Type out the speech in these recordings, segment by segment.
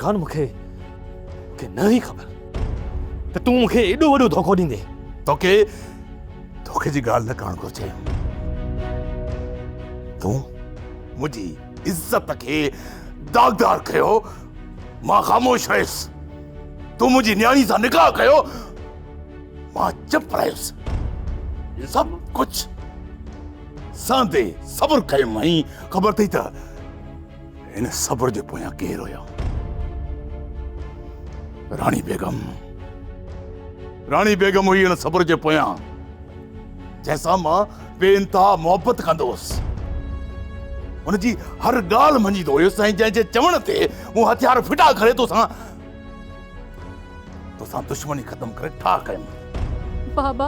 खान मूंखे न ही ख़बर त तूं मूंखे एॾो वॾो धोखो ॾींदे। तोखे धोखे जी ॻाल्हि न करणु घुरिजे। तूं मुंहिंजी इज़त खे दागदार कयो, मां ख़ामोश रहियुसि। तूं मुंहिंजी न्याणी सां निकाह कयो, मां चुप रहियुसि। सभु कुझु सांदे सब्र कयुमि ऐं ख़बर अथई त हिन सब्र जे पोयां केरु हुयो? राणी बेगम। राणी बेगम हुई हिन सब्र जे पोयां, जंहिंसां मां बेइंतहा मोहबत कंदो हुउसि। हुनजी हर ॻाल्हि मञींदो हुयुसि ऐं जंहिंजे चवण ते मूं हथियार फिटा करे तोसां दुश्मनी ख़तम करे ठाह कयुमि। बाबा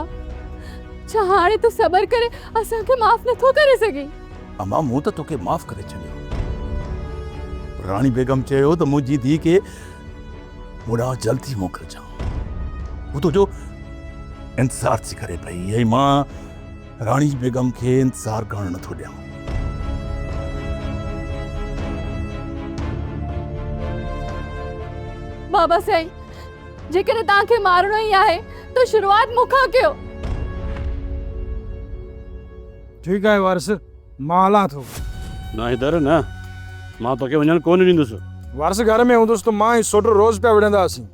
छा हाणे तूं सबर करे असांखे माफ़ नथो करे सघीं? अम्मा मूं त तोखे माफ़ करे छॾियो। राणी बेगम चयो त मुंहिंजी धीउ खे मुड़ा जल्दी मोकिलजां। हू तुंहिंजो इंतज़ार थी करे पई ऐं मां राणी बेगम खे इंतज़ार करणु नथो ॾियां। बाबा साईं, जेकॾहिं तव्हांखे मारणो ई आहे त शुरूआत मूंखां कयो। ठीकु आहे वारिस, मां हलां थो। न इधर न, मां तोखे वञणु कोन ॾींदुसि। वारिस घर में हूंदुसि त मां ऐं सोटो रोज़ पिया विढ़ंदासीं।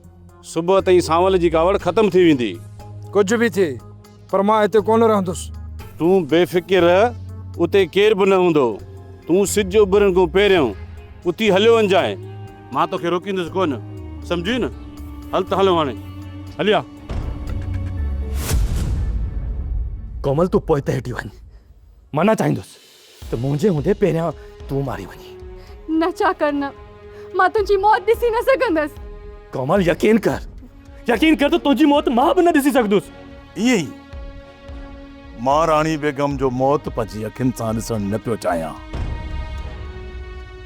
सुबुह ताईं सांवल जी कावड़ ख़तम थी वेंदी। कुझु बि थिए, पर मां हिते कोन रहंदुसि। तूं बेफ़िक्र रह, उते केरु बि न हूंदो। तूं सिज उभरण खां पहिरियों उती हलियो वञजांइ। मां तोखे रोकींदुसि कोन, सम्झी न? हल त हलो हाणे, हलिया। कोमल तूं पोइ ते हटी वञ। मां न चाहींदुसि त मुंहिंजे हूंदे पहिरियां तूं मारी वञी। न चाकर न, मां तुंहिंजी मौत ॾिसी न सघंदसि। कोमल यकीन कर त तुंहिंजी मौत मां बि न ॾिसी सघंदुसि। ईअं ई मां राणी बेगम जो मौत पंहिंजी अखियुनि सां ॾिसणु न पियो चाहियां,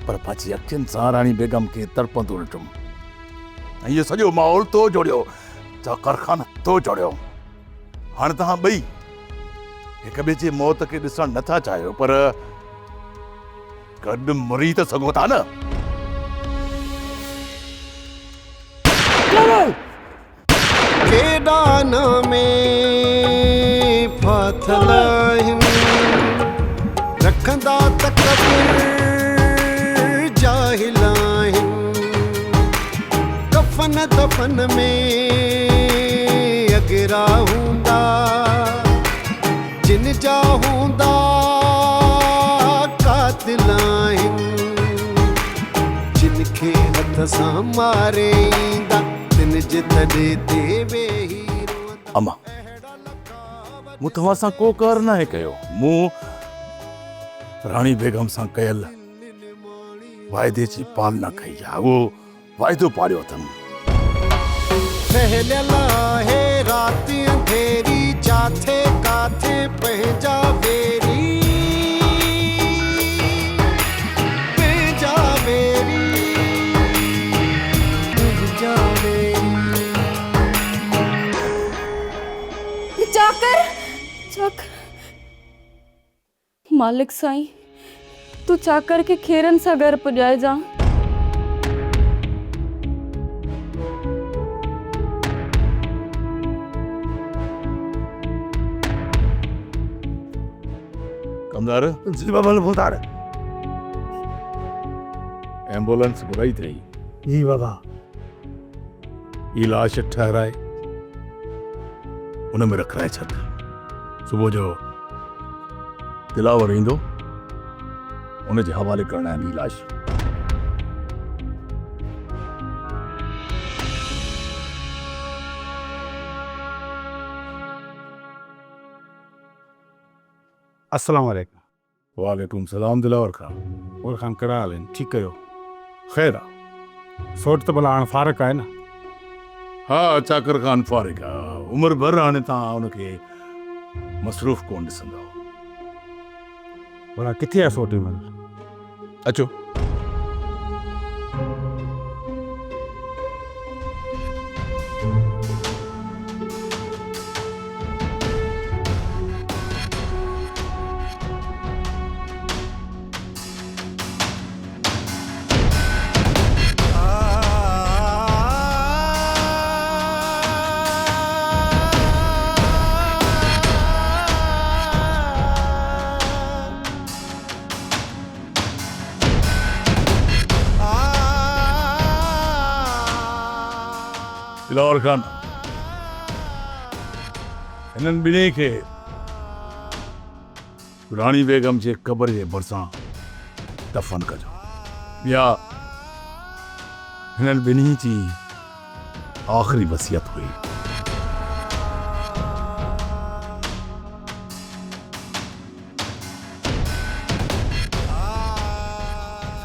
पर पंहिंजी अखियुनि सां राणी बेगम खे तड़पंदो ॾिठुमि ऐं इहो सॼो माहौल तो जोड़ियो, चाकर खान तो जोड़ियो। हाणे तव्हां ॿई हिक ॿिए जी मौत खे ॾिसणु नथा चाहियो, पर गॾु मरी त सघो था न। केडान में फाथल आहिनि, रखंदा तकबीर जाहिल आहिनि। कफन दफन में अगरा हूंदा, जिन जा हूंदा कातिल आहिनि। जिनखे हथ सां मारे ईंदा, अम्मा मूं तव्हां सां को कर न कयो। मूं राणी बेगम सां कयल वाइदे जी पालना कई आहे, उहो वाइदो पाड़ियो अथमि। फहिलियल आहे राति अंधेरी, जाथे काथे पंहिंजा बेरी, पंहिंजा बेरी, पंहिंजा बेरी। चाकर मालिक साईं, तू चाकर के खेरन सां घर पुॼाए जा। कमदार जी बाबा लबोदार। एम्बुलेंस घुराई अथई। जी बाबा। ई लाश ठहराए उन में रखाए छॾ। सुबुह जो दिलावर ईंदो, उन जे हवाले करणा आहिनि ई लाश। अस्सलाम वालेकुम। वालेकुम सलाम दिलावर खां। और खान कहिड़ा हाल आहिनि? ठीकु कयो। ख़ैर आहे। सोट त भला हाणे फारक आहे न? हा चाकर खान फारिग आहे। उमिरि भर हाणे तव्हां हुनखे मसरूफ़ कोन ॾिसंदव। भला किथे आहे सोट? अचो। दिलौर खान हिननि ॿिन्ही खे रानी बेगम जे क़बर जे भरिसां दफ़न कजो। या हिननि ॿिन्ही जी आख़िरी वसियत हुई।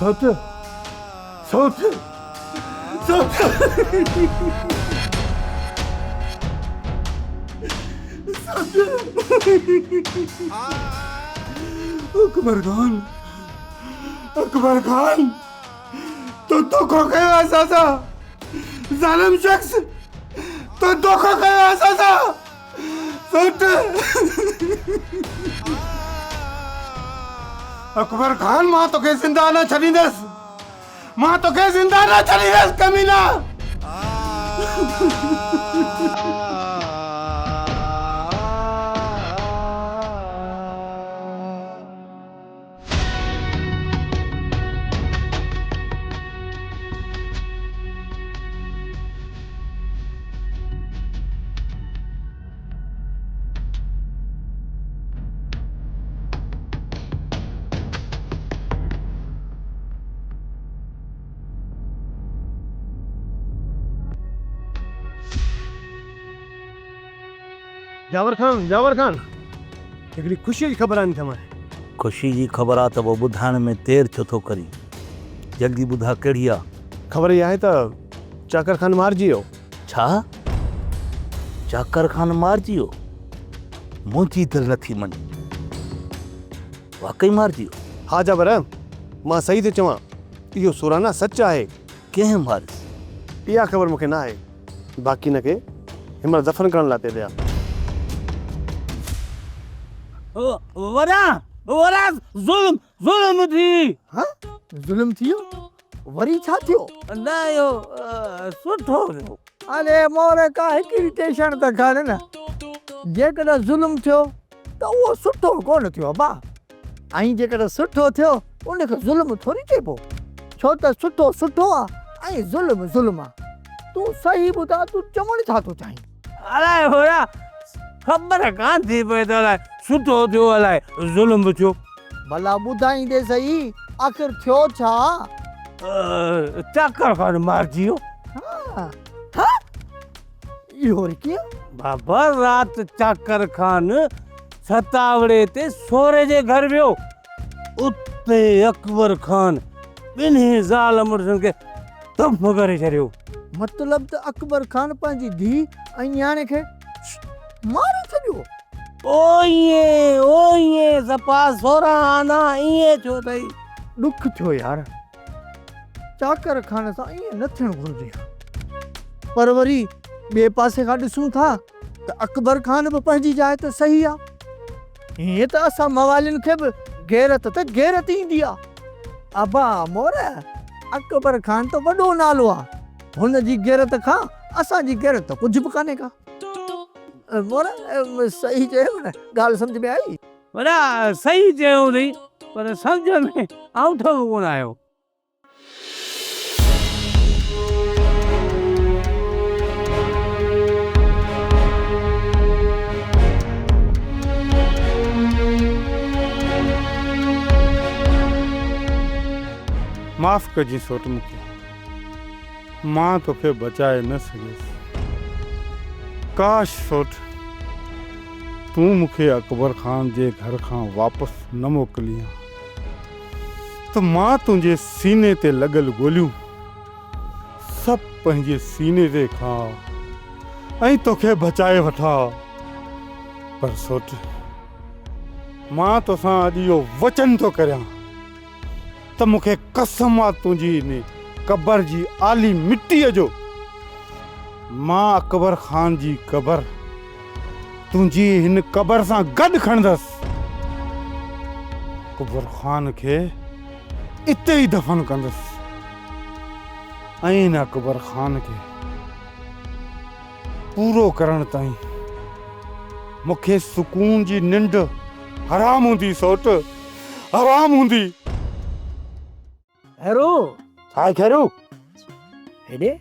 सोच अकबर खान तो धोखो कयो असां सां, ज़ालिम शख्स तो धोखो कयो असां सां। सोच अकबर खान, मां तोखे ज़िंदा न छॾींदसि, मां तोखे ज़िंदा न छॾींदसि कमीना। जावर खान हिकिड़ी ख़ुशीअ जी ख़बर आनी तव्हां। ख़ुशी जी ख़बर आहे त पोइ ॿुधाइण में देरि छो थो करी, जल्दी ॿुधा कहिड़ी आहे। ख़बर इहा आहे त चाकर खान मारिजी वियो। छा चाकर खान मारिजी वियो? मुंहिंजी दिलि नथी मञे, वाकई मारिजी वियो? हा जावर, मां सही थो चवां, इहो सुराना सच आहे। कंहिं मारियसि? इहा ख़बर मूंखे न आहे, बाक़ी हिन खे हिनमहिल दफ़न करण लाइ ते विया। ज़ुल्म थी। ज़ुल्म थियो? वरी छा थियो? न इहो सुठो थियो। अरे मोरे का हिकिड़ी टेंशन त खण न, जेकॾहिं ज़ुल्म थियो त उहो सुठो कोन थियो बा, ऐं जेकॾहिं सुठो थियो उनखे ज़ुल्म थोरी चइबो, छो त सुठो सुठो आहे ऐं ज़ुल्म ज़ुल्म आहे। तूं सही ॿुधा, तूं चवण छा थो चाहीं? अलाए होरा, ख़बर कान थी पई त अलाए सुठो थियो अलाए ज़ुल्म थियो। भला ॿुधाईंदे सही, आख़िर थियो छा? चाकर खान मारिजी वियो। इहो वरी कीअं? बाबा राति चाकर खान सतावड़े ते सोरे जे घर वियो, उते अकबर खान ॿिन्ही ज़ाल मुड़सुनि खे तंफ करे छॾियो। मतलब त अकबर खान पंहिंजी धीउ ऐं न्याणे खे मारे छॾियो? ओ ये सपा सोरहं आना ईअं छो अथई? ॾुख थियो यार, चाकर खान सां ईअं न थियणु घुरिजे। पर वरी ॿिए पासे खां ॾिसूं था त अकबर खान बि पंहिंजी जाइ ते सही आहे। हीअं त असां मवालियुनि खे बि गैरत त गैरत ईंदी आहे। अबा मोर, अकबर खान त वॾो नालो आहे, हुन जी गैरत खां असांजी गैरत त कुझु बि कान्हे का। मोर सही चयो न, ॻाल्हि सम्झ में आई? वॾा सही चयो अथई, पर सम्झ में आउठो कोन आयो। माफ़ कजी सोट मूंखे, मां तोखे बचाए न सघियुसि। काश सोट तूं मूंखे अकबर खान जे घर खां वापसि न मोकिली हा, त मां तुंहिंजे सीने ते लॻल गोलियूं सभु पंहिंजे सीने ते खां ऐं तोखे बचाए वठां। पर सोट, मां तोसां अॼु इहो वचन थो करियां त मूंखे कसम आहे तुंहिंजी इन क़बर जी आली मिटीअ जो, मां अकबर खान जी क़बर तुंहिंजी हिन क़बर सां गॾु खणंदसि। अकबर खान खे इते ई दफ़न कंदसि ऐं हिन अकबर खान खे पूरो करण ताईं मूंखे सुकून जी निंड हराम हूंदी। सोट हराम हूंदी। हेरो हाय खैरू, हेॾे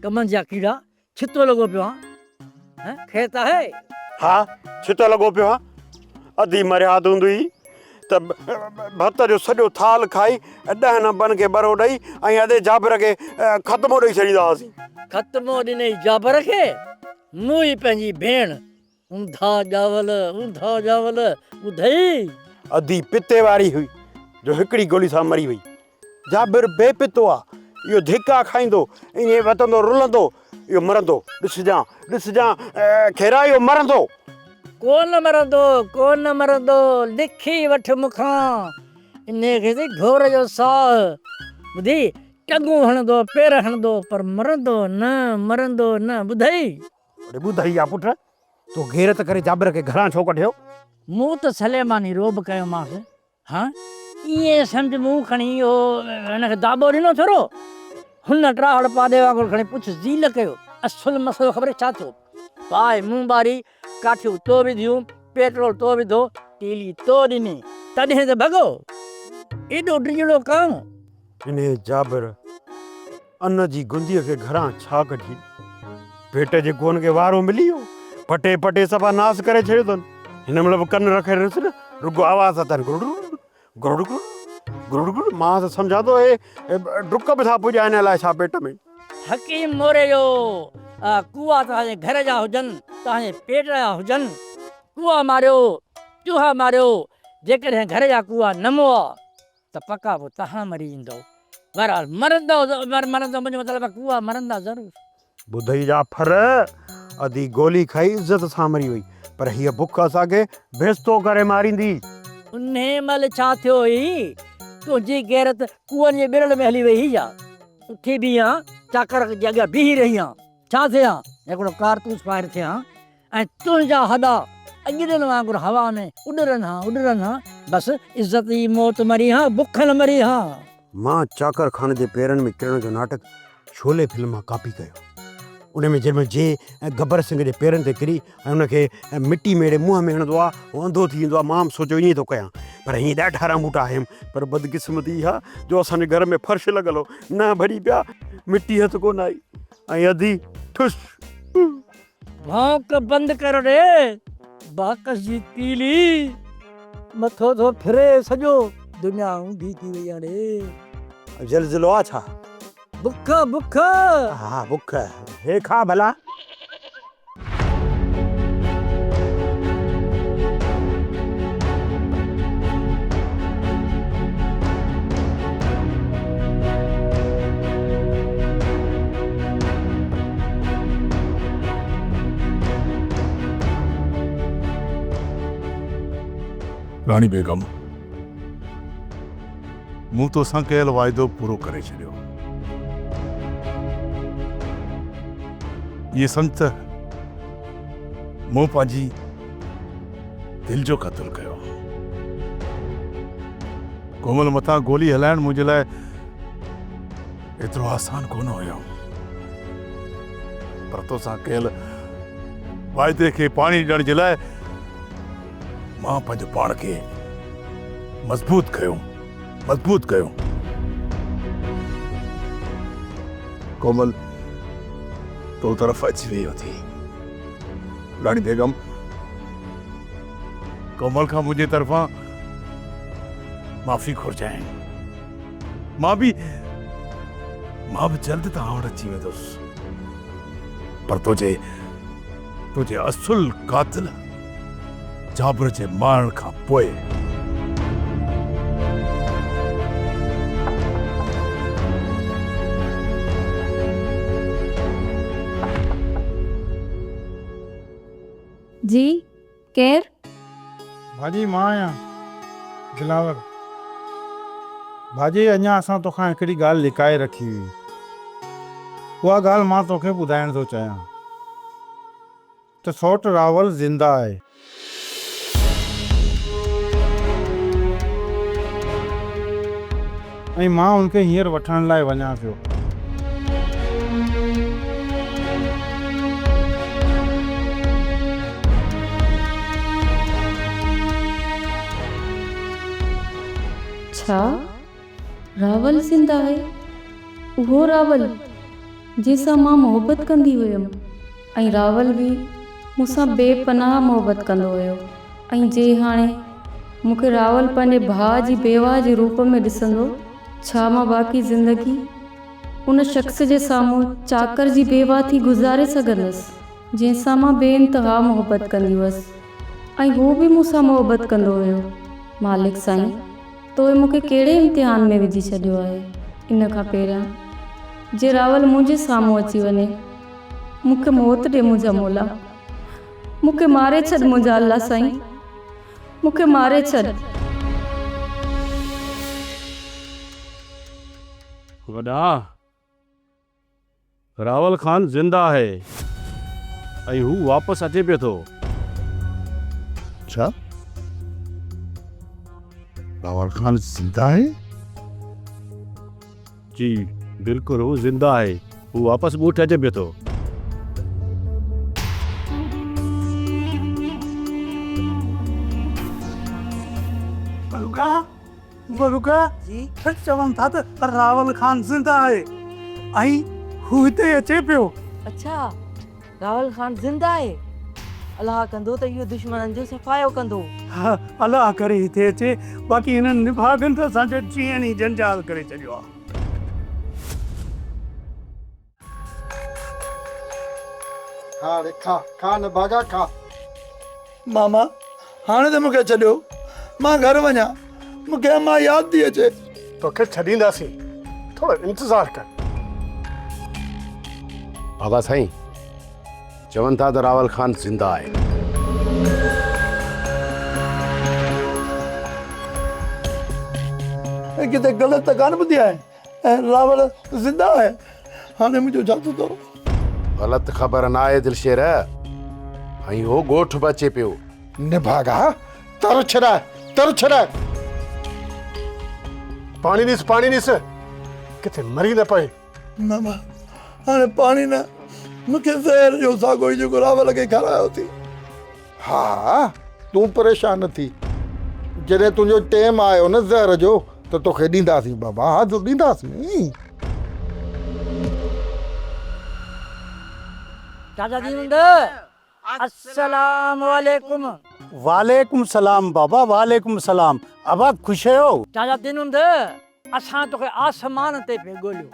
कमनि जा कीड़ा छितो लॻो पियो आहे खेत आहे हा छितो लॻो पियो आहे अधी मर्याद हूंदी त भत जो सॼो थाल खाई 10 नंबरनि खे बरो ॾेई ऐं अधे जाबिर खे ख़तमो ॾेई छॾींदा हुआसीं। ख़तमो ॾिनई जाबर खे मूं ई पंहिंजी भेण ऊंधा ॼावल ॿुधई अधी पिते वारी हुई जो हिकिड़ी गोली सां मरी वई। जाबिर बेपितो आहे, इहो धिका खाईंदो ईअं वतंदो रुलंदो, इहो मरंदो। ॾिसजां खेरा इहो मरंदो। कोन मरंदो लिखी वठ मूंखां इन खे ढोर जो साह ॿुधी टंगू हणंदो पेर हणंदो पर मरंदो न ॿुधई। ॿुधई आहे पुट, तूं गैरत करे जाबिर खे घरां छो कढियो? मूं त सलेमानी रोब कयोमांसि। हाँ ईअं सम्झ मूं खणी इहो हिनखे दाबो ॾिनो थोरो हुन ट्राहड़ पादे वांगुरु खणी पुछ ज़ील कयो। असुल मसलो ख़बर छा थियो? पाए मूं बारी काठियूं तो विधियूं पेट्रोल तो विधो तीली तो ॾिनी तॾहिं त भॻो एॾो डिॼड़ो कां। इन जाबिर अन्न जी गुंदीअ खे घरां छा कढी? पेट जे कोन खे वारो मिली वियो, पटे सफ़ा नास करे छॾियो अथनि। हिन महिल बि कन रखे ॾिस न, रुगो आवाज़ अथनि गुड़ मां त सम्झां थो हे डुक बि था पुॼाइण अलाए छा पेट में। हकीम मोरे जो कुआ तव्हांजे घर जा हुजनि तव्हांजे पेट जा हुजनि कुआ मारियो चूहा मारियो जेकॾहिं घर जा कुआ न मोआ त पका पोइ तव्हां मरी ईंदो। बहरहाल मरंदो मुंहिंजो मतिलबु आहे कुआ मरंदा ज़रूरु। ॿुधई जाफर अधी गोली खाई इज़त सां मरी वई पर हीअ बुख असांखे बेस्तो करे मारींदी। उन महिल छा थियो हुई तुंहिंजी गैरत कुअनि जे बिरल में हली वई या उथी बि चाकर जे अॻियां बीही रही छा थिया हिकिड़ो कारतूस फायर थिया ऐं तुंहिंजा हॾा अॼु वांगुरु हवा में उॾरनि हा बसि इज़त जी मौत मरी बुख न मरी मां चाकर खान जे पेरनि में किरण जो नाटक शोले फिल्म मां कॉपी कयो। उन में जंहिंमहिल जे गब्बर सिंह जे पेरनि ते किरी ऐं उनखे मिटी मेड़े मुंहं में हणंदो आहे उहो अंधो थी वेंदो आहे। मां सोचियो ईअं थो कयां पर हीअं ॾाढा रामूटा आहियमि पर बदकिस्मती इहा जो असांजे घर में फर्श लॻल हो न भरी पिया मिटी हथ कोन आई ऐं अधी ठुस। भौंक बंदि कर रे बाकस जी तीली मथो थो फिरे सॼो दुनिया ऊंधी थी वई आहे रे। ज़लज़लो आहे छा? बुख हा बुख हे खा भला। रानी बेगम मूं तोसां कयल वाइदो पूरो करे छॾियो। ये संत मूं पंहिंजी दिल जो क़त्ल कयो। कोमल मथां गोली हलाइण मुंहिंजे लाइ एतिरो आसान कोन हुयो पर तोसां कयल वाइदे खे पाणी ॾियण जे लाइ मां पंहिंजो पाण खे मज़बूत कयो। कोमल तो तरफ़ अची वई थी। रानी बेगम कोमल खां मुंहिंजे तरफ़ां माफ़ी घुरजांइ। मां बि जल्द तव्हां वटि अची वेंदुसि पर तुंहिंजे असुल कातिल जाबिर जे मारण खां पोइ। जी केर? भाजी मां आहियां दिलावर। भाजी अञा असां तोखां हिकिड़ी ॻाल्हि लिकाए रखी हुई उहा ॻाल्हि मां तोखे ॿुधाइण थो चाहियां त सौट रावल ज़िंदा आहे। ऐं मां उनखे हींअर वठण लाइ वञा पियो। छा रावल ज़िंदा आहे? उहो रावल जंहिंसां मां मोहबत कंदी हुयमि। ऐं रावल बि मूंसां बेपनाह मोहबत कंदो हुयो। ऐं जे हाणे मूंखे रावल पंहिंजे भाउ जी बेवाह जे रूप में ॾिसंदो, छा मां बाक़ी ज़िंदगी उन शख़्स जे साम्हूं चाकर जी बेवाह थी गुज़ारे सघंदसि जंहिंसां मां बेइंतहा मोहबत कंदी हुअसि ऐं हू बि मूंसां मोहबत कंदो हुयो। मालिक साईं, तोए मूंखे कहिड़े इम्तिहान में विझी छॾियो आहे? इन खां पहिरियां जे रावल मुंहिंजे साम्हूं अची वञे, मूंखे मौत ॾे मुंहिंजा मौला, मूंखे मारे छॾ मुंहिंजा अल्लाह साईं, मूंखे मारे छॾ। वॾा, रावल खान ज़िंदा आहे ऐं हू वापसि अचे पियो थो। छा रावल खान जिंदा है? जी बिल्कुलु, हू ज़िंदा आहे। हू वापसि ॻोठ अचे पियो थो। बलूका जी चवनि था त रावल खान ज़िंदा आहे ऐं हू हिते अचे पियो। अच्छा, रावल खान ज़िंदा आहे। अलाह कंदो त इहो दुश्मननि जो सफ़ायो कंदो। हा, अलाह करे हिते अचे, बाक़ी हिननि निभागनि त असांजो जीअं ई जंजाल करे छॾियो आहे। हाणे खा न भागा खा। मामा हाणे त मूंखे छॾियो, मां घर वञा, मूंखे अम्मा यादि थी अचे। तोखे छॾींदासीं, थोरो इंतज़ारु कर। बाबा साईं, चवनि था त रावल खान ज़िंदा आहे। किथे ग़लति त कान ॿुधी आहे? ऐं रावल ज़िंदा आहे, हाणे मुंहिंजो छा थो? ग़लति ख़बर न आहे दिलशेर, ऐं हो ॻोठ बि अचे पियो। निभागा तर छॾाए। पाणी ॾिस, किथे मरी न पए। मामा हाणे पाणी न, मूंखे ज़हर जो साॻो ई जेको रावल खे खारायो थी। हा, तूं परेशान न थी। जॾहिं तुंहिंजो टेम आयो न ज़हर जो त तोखे ॾींदासीं बाबा। हा, तो ॾींदासीं। चाचा जी अस्सलाम वालेकुम। वालेकुम सलाम बाबा, वालेकुम सलाम। अब आप खुश हो? चाचा दिनुंद असां तोखे आसमान ते पे ॻोल्हियो,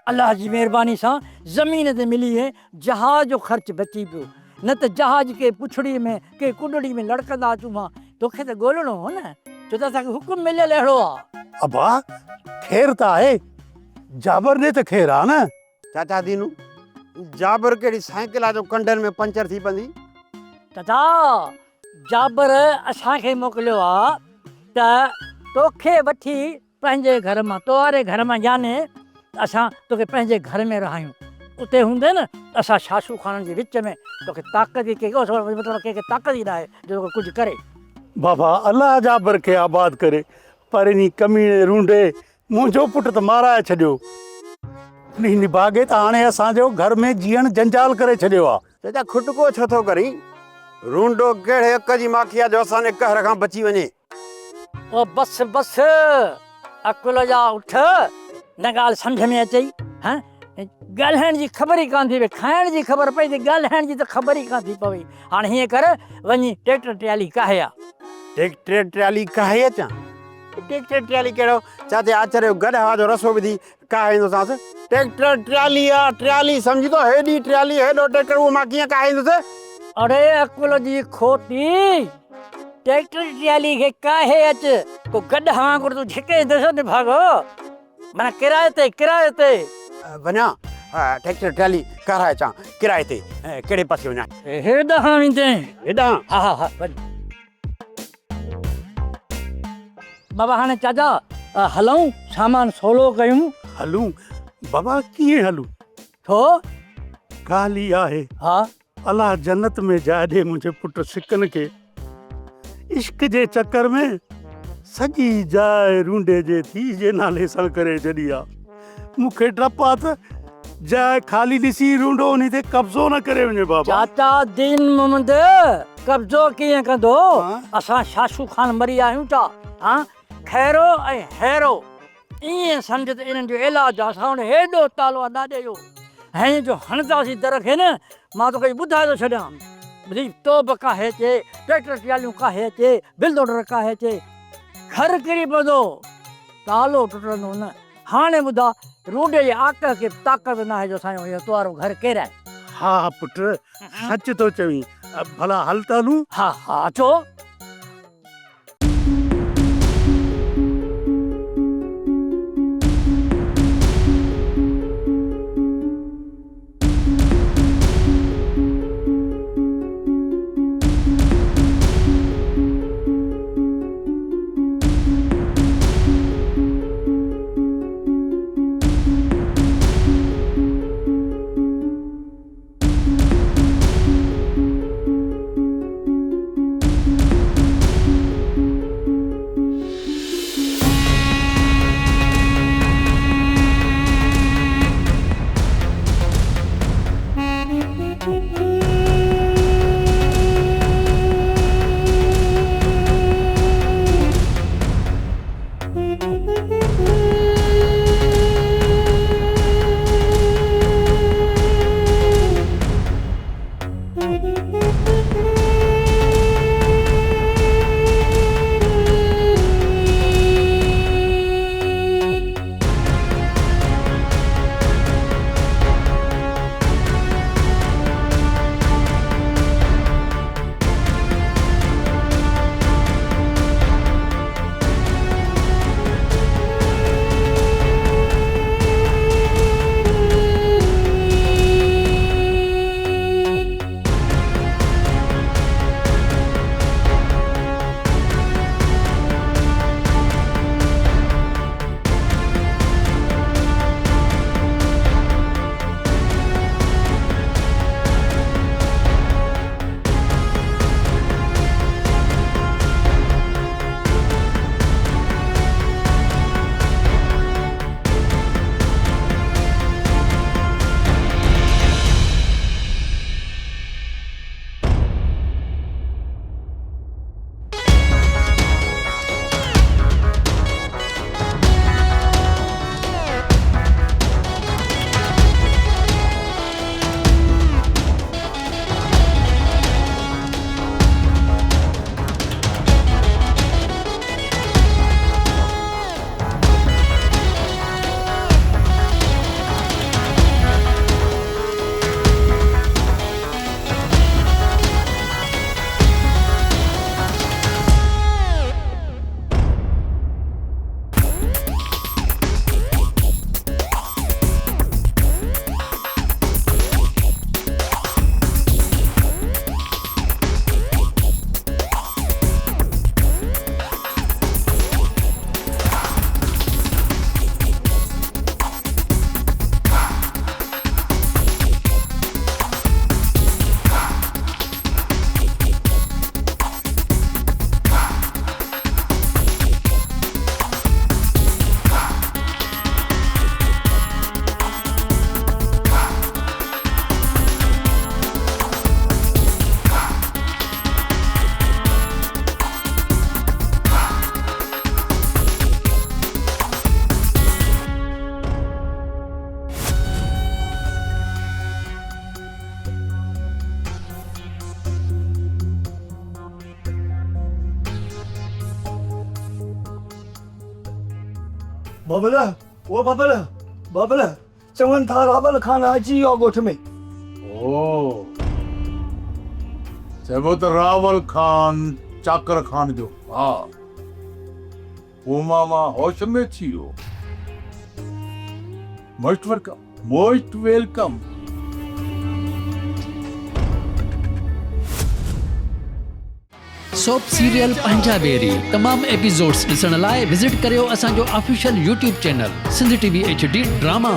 अल्लाह जी महिरबानी सां ज़मीन ते मिली है। जहाज जो ख़र्च बची पियो, न त जहाज के पुछड़ी में के कुॾड़ी में लड़कंदा अचूं मां। तोखे त ॻोल्हणो हो न, छो त असांखे हुकुम मिलियल अहिड़ो आहे। अबा ख़ैर त आहे, जाबर ने त ख़ैर आहे न। चाचा दीनू, जाबर कहिड़ी साइकिल आहे जो कंडनि में पंचर थी पवंदी? चाचा जाबर असांखे मोकिलियो आहे त तोखे वठी पंहिंजे घर मां, तोहारे घर मां याने असां तोखे पंहिंजे घर में रहायूं। उते हूंदे न असां शाशू खाननि जे विच में तोखे ताक़त ई मतिलबु कंहिंखे ताक़त ई न आहे जो कुझु करे। बाबा अल्लाह जाबर खे आबाद करे, पर इन कमीने रूंडे मुंहिंजो पुटु त माराए छॾियो। निभागे त हाणे असांजो घर में जीअण जंजाल करे छॾियो आहे। चाचा खुटको छो थो करी? रूंडो कहिड़े अक जी माखी आहे जो असांजे कहर खां बची वञे? ओ बस अकुल जा उठ, न ॻाल्हि सम्झ में अचई। हाँ, ॻाल्हाइण जी ख़बर ई कान थी पई, खाइण जी ख़बर पई, ॻाल्हाइण जी त ख़बर ई कान थी पई। हाणे हीअं कर, वञी ट्रैक्टर ट्राली काहे आहे। ट्रैक्टर ट्राली काहे अचां? ट्रैक्टर ट्राली कहिड़ो? चाचे आचार्य गॾ हवा जो रसो विधी काहे ईंदोसांसि? ट्रैक्टर ट्राली आहे, ट्राली सम्झी थो, हेॾी ट्राली हेॾो ट्रैक्टर, उहो मां कीअं काहे ईंदुसि? अरे अकुल जी खोटी, ट्रैक्टर ट्राली खे काहे अच, को गॾ हवा कर तूं झिके ईंदुसि न भागो। माना किराए ते वञा ट्रैक्टर ट्राली कराए अचां किराए ते। कहिड़े पासे वञा? हेॾां वेंदे? हेॾां? हा वञ। बाबा हाणे चाचा हलूं, सामान सोलो कयूं? हलूं बाबा, कीअं हलूं? छो? ॻाल्हि ई आहे, हा, अल्लाह जन्नत में जाइ ॾे मुंहिंजे पुट सिकन खे। इश्क जे चक्कर में सॼी जाइ रूंडे जे थी जे नाले सां करे छॾी आहे। मूंखे डपु आहे त जाइ ख़ाली ॾिसी रूंडो उन ते कब्ज़ो न करे वञे बाबा। चाचा दीन मोहम्मद कब्ज़ो कीअं कंदो? असां शाशू खान मरी आहियूं था। हाँ, खैरो ऐं हैरो ईअं सम्झ त इन्हनि जो इलाज आहे। असां हेॾो तालो आहे ॾाॾे जो, ऐं जो हणंदासीं दर खे न, मां तोखे ॿुधाए थो छॾियां भई तोप काहे चे ट्रैक्टर ट्रालियूं काहे चे बिल्डर काहे चे घर किरी पवंदो तालो टुटंदो न हाणे ॿुधा रूडे जे आक खे ताक़त न आहे जो असांजो इहो तुआरो घर केरु आहे हा पुट सच तो चवीं भला हल त हलूं हा हा अचो बबल ओ बबल बबल चवनि था रावल खान अची वियो ॻोठ में ओ चइबो त रावल खान चाकर खान जो हा उमा मां होश में थी वियो मोस्ट वेलकम सोप सीरियल पंजाबेरी तमाम एपिसोड्स ॾिसण लाइ विज़िट करियो असांजो official YouTube channel Sindh TV HD drama.